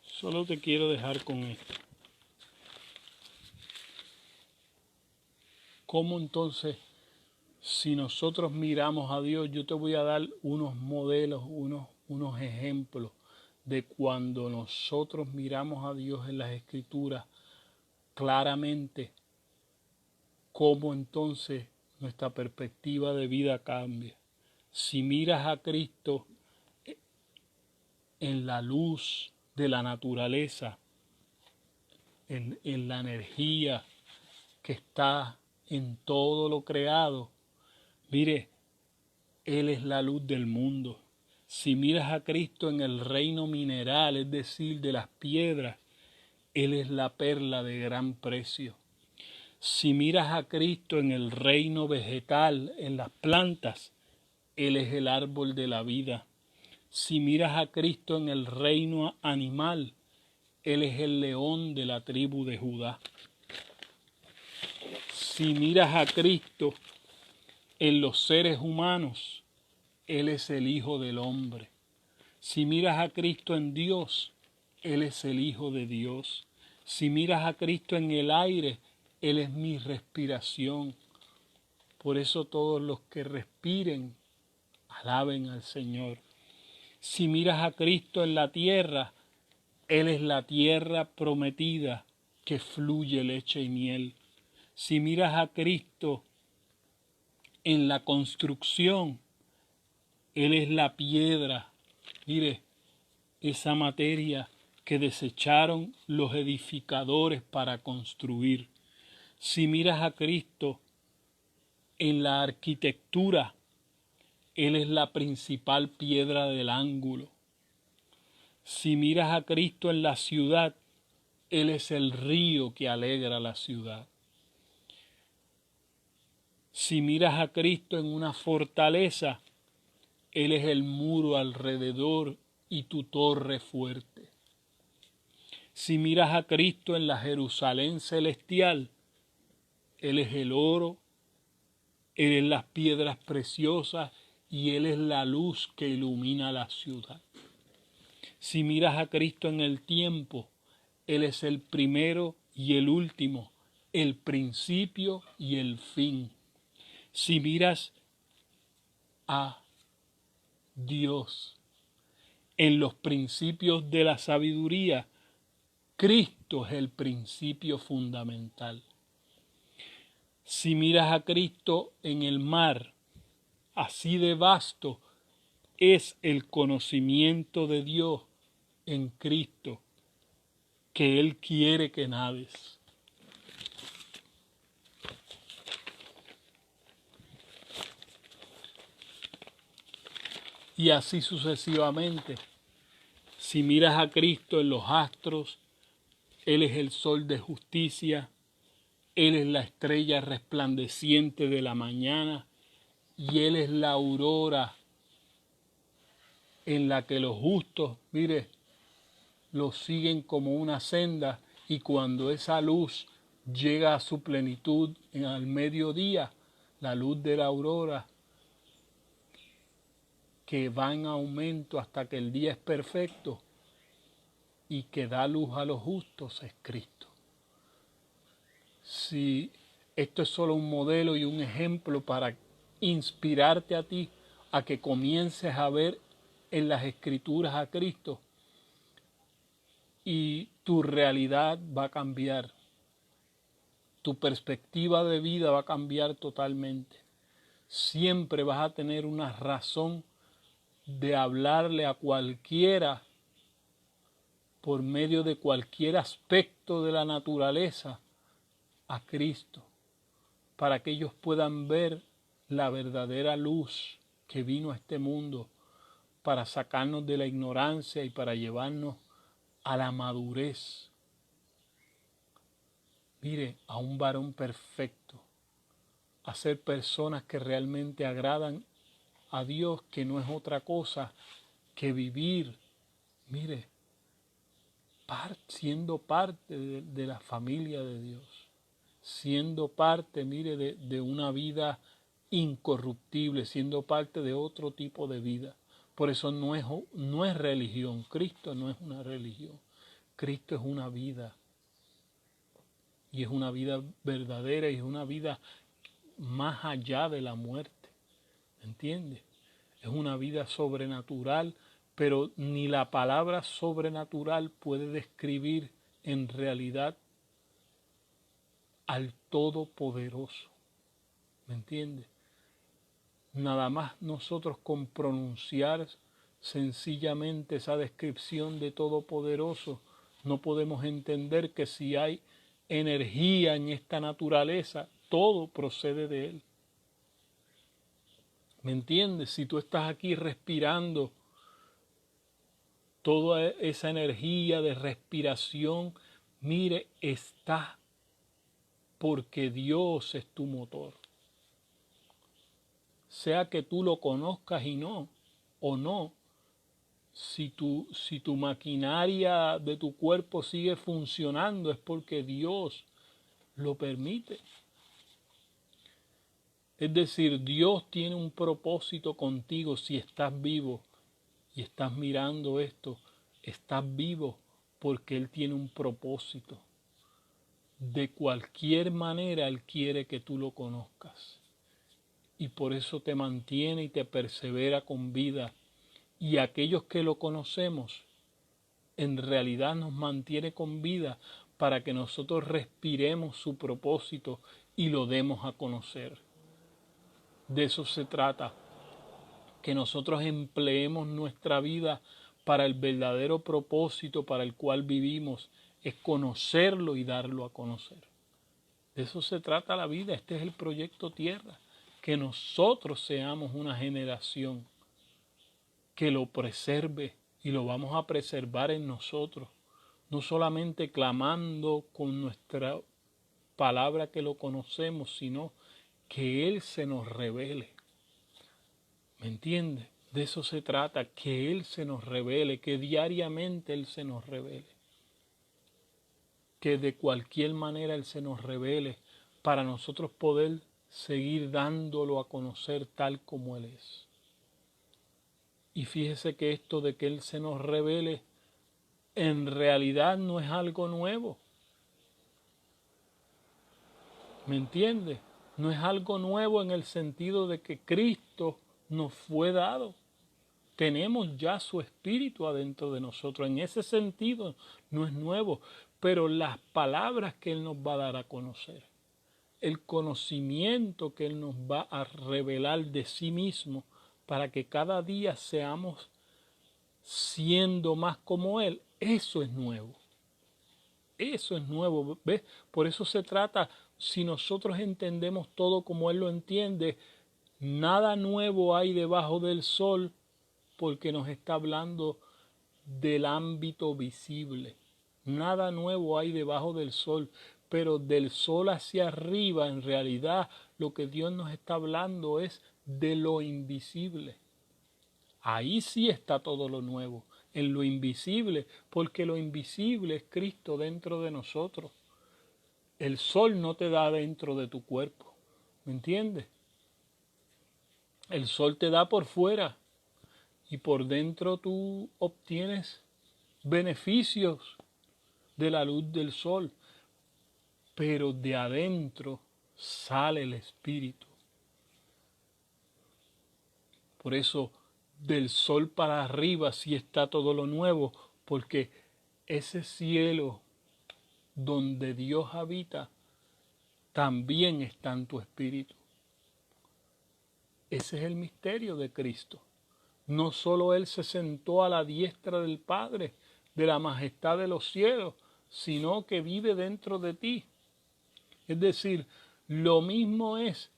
solo te quiero dejar con esto. ¿Cómo entonces, si nosotros miramos a Dios, yo te voy a dar unos modelos, unos ejemplos de cuando nosotros miramos a Dios en las Escrituras claramente, cómo entonces nuestra perspectiva de vida cambia. Si miras a Cristo en la luz de la naturaleza, en la energía que está en todo lo creado, mire, Él es la luz del mundo. Si miras a Cristo en el reino mineral, es decir, de las piedras, Él es la perla de gran precio. Si miras a Cristo en el reino vegetal, en las plantas, Él es el árbol de la vida. Si miras a Cristo en el reino animal, Él es el león de la tribu de Judá. Si miras a Cristo en los seres humanos, Él es el Hijo del Hombre. Si miras a Cristo en Dios, Él es el Hijo de Dios. Si miras a Cristo en el aire, Él es mi respiración. Por eso todos los que respiren, alaben al Señor. Si miras a Cristo en la tierra, Él es la tierra prometida que fluye leche y miel. Si miras a Cristo en la construcción, Él es la piedra, mire, esa materia que desecharon los edificadores para construir. Si miras a Cristo en la arquitectura, Él es la principal piedra del ángulo. Si miras a Cristo en la ciudad, Él es el río que alegra la ciudad. Si miras a Cristo en una fortaleza, Él es el muro alrededor y tu torre fuerte. Si miras a Cristo en la Jerusalén celestial, Él es el oro, Él es las piedras preciosas y Él es la luz que ilumina la ciudad. Si miras a Cristo en el tiempo, Él es el primero y el último, el principio y el fin. Si miras a Dios en los principios de la sabiduría, Cristo es el principio fundamental. Si miras a Cristo en el mar, así de vasto es el conocimiento de Dios en Cristo, que Él quiere que nades. Y así sucesivamente. Si miras a Cristo en los astros, Él es el sol de justicia, Él es la estrella resplandeciente de la mañana y Él es la aurora en la que los justos, mire, los siguen como una senda y cuando esa luz llega a su plenitud al mediodía, la luz de la aurora, que va en aumento hasta que el día es perfecto y que da luz a los justos, es Cristo. Si esto es solo un modelo y un ejemplo para inspirarte a ti a que comiences a ver en las Escrituras a Cristo, y tu realidad va a cambiar. Tu perspectiva de vida va a cambiar totalmente. Siempre vas a tener una razón de hablarle a cualquiera por medio de cualquier aspecto de la naturaleza a Cristo, para que ellos puedan ver la verdadera luz que vino a este mundo para sacarnos de la ignorancia y para llevarnos a la madurez. Mire, a un varón perfecto, a ser personas que realmente agradan a Dios, que no es otra cosa que vivir, mire, siendo parte de la familia de Dios, siendo parte, mire, de una vida incorruptible, siendo parte de otro tipo de vida. Por eso no es religión. Cristo no es una religión. Cristo es una vida. Y es una vida verdadera y es una vida más allá de la muerte. ¿Entiendes? Es una vida sobrenatural, pero ni la palabra sobrenatural puede describir en realidad al Todopoderoso. ¿Me entiendes? Nada más nosotros con pronunciar sencillamente esa descripción de Todopoderoso, no podemos entender que si hay energía en esta naturaleza, todo procede de Él. ¿Me entiendes? Si tú estás aquí respirando, toda esa energía de respiración, mire, está porque Dios es tu motor. Sea que tú lo conozcas y no, o no, si tu maquinaria de tu cuerpo sigue funcionando es porque Dios lo permite. Es decir, Dios tiene un propósito contigo si estás vivo y estás mirando esto, estás vivo porque Él tiene un propósito. De cualquier manera Él quiere que tú lo conozcas. Y por eso te mantiene y te persevera con vida. Y aquellos que lo conocemos, en realidad nos mantiene con vida para que nosotros respiremos su propósito y lo demos a conocer. De eso se trata, que nosotros empleemos nuestra vida para el verdadero propósito para el cual vivimos, es conocerlo y darlo a conocer. De eso se trata la vida, este es el proyecto Tierra, que nosotros seamos una generación que lo preserve y lo vamos a preservar en nosotros, no solamente clamando con nuestra palabra que lo conocemos, sino que Él se nos revele. ¿Me entiendes? De eso se trata, que Él se nos revele, que diariamente Él se nos revele. Que de cualquier manera Él se nos revele para nosotros poder seguir dándolo a conocer tal como Él es. Y fíjese que esto de que Él se nos revele en realidad no es algo nuevo. ¿Me entiende? No es algo nuevo en el sentido de que Cristo nos fue dado. Tenemos ya su espíritu adentro de nosotros. En ese sentido no es nuevo, pero las palabras que Él nos va a dar a conocer, el conocimiento que Él nos va a revelar de sí mismo para que cada día seamos siendo más como Él, eso es nuevo. Eso es nuevo, ¿ves? Por eso se trata, si nosotros entendemos todo como Él lo entiende, nada nuevo hay debajo del sol porque nos está hablando del ámbito visible. Nada nuevo hay debajo del sol, pero del sol hacia arriba, en realidad, lo que Dios nos está hablando es de lo invisible. Ahí sí está todo lo nuevo, en lo invisible, porque lo invisible es Cristo dentro de nosotros. El sol no te da dentro de tu cuerpo, ¿me entiendes? El sol te da por fuera y por dentro tú obtienes beneficios de la luz del sol, pero de adentro sale el Espíritu. Por eso del sol para arriba sí está todo lo nuevo, porque ese cielo donde Dios habita también está en tu espíritu. Ese es el misterio de Cristo. No solo Él se sentó a la diestra del Padre, de la majestad de los cielos, sino que vive dentro de ti. Es decir, lo mismo es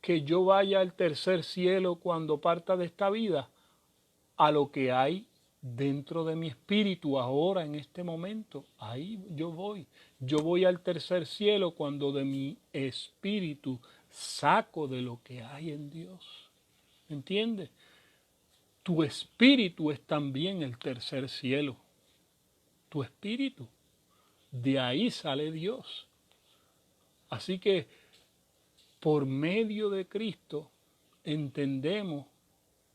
que yo vaya al tercer cielo cuando parta de esta vida, a lo que hay dentro de mi espíritu ahora en este momento. Ahí yo voy. Yo voy al tercer cielo cuando de mi espíritu saco de lo que hay en Dios. ¿Entiendes? Tu espíritu es también el tercer cielo. Tu espíritu. De ahí sale Dios. Así que por medio de Cristo entendemos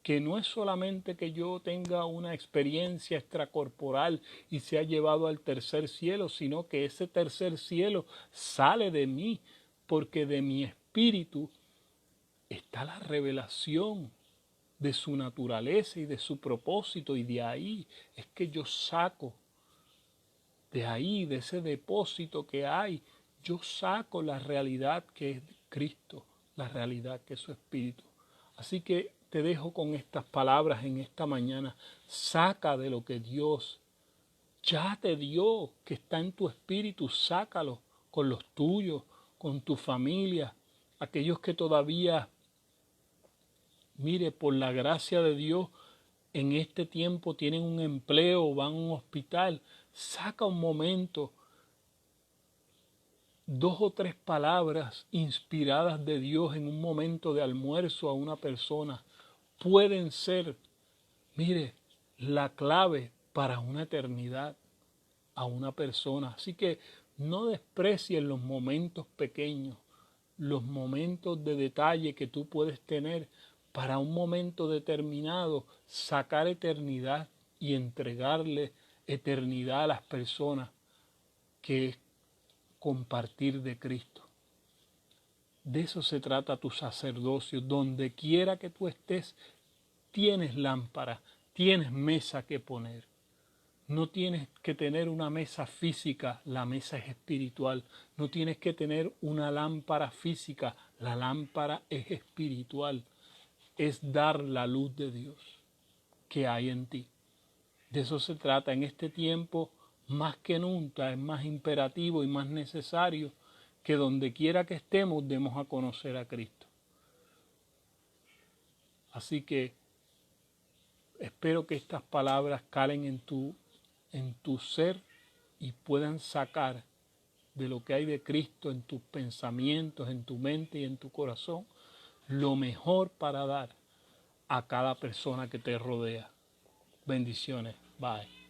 que no es solamente que yo tenga una experiencia extracorporal y sea llevado al tercer cielo, sino que ese tercer cielo sale de mí, porque de mi espíritu está la revelación de su naturaleza y de su propósito, y de ahí es que yo saco, de ahí, de ese depósito que hay, yo saco la realidad que es Cristo, la realidad que es su espíritu. Así que te dejo con estas palabras en esta mañana. Saca de lo que Dios ya te dio, que está en tu espíritu, sácalo con los tuyos, con tu familia, aquellos que todavía, mire, por la gracia de Dios, en este tiempo tienen un empleo o van a un hospital. Saca un momento, 2 o 3 palabras inspiradas de Dios en un momento de almuerzo a una persona pueden ser, mire, la clave para una eternidad a una persona. Así que no desprecies los momentos pequeños, los momentos de detalle que tú puedes tener para un momento determinado, sacar eternidad y entregarle eternidad a las personas, que es compartir de Cristo. De eso se trata tu sacerdocio. Donde quiera que tú estés, tienes lámpara, tienes mesa que poner. No tienes que tener una mesa física, la mesa es espiritual. No tienes que tener una lámpara física, la lámpara es espiritual. Es dar la luz de Dios que hay en ti. De eso se trata. En este tiempo, más que nunca, es más imperativo y más necesario que donde quiera que estemos demos a conocer a Cristo. Así que espero que estas palabras calen en tu ser y puedan sacar de lo que hay de Cristo en tus pensamientos, en tu mente y en tu corazón, lo mejor para dar a cada persona que te rodea. Bendiciones. Bye.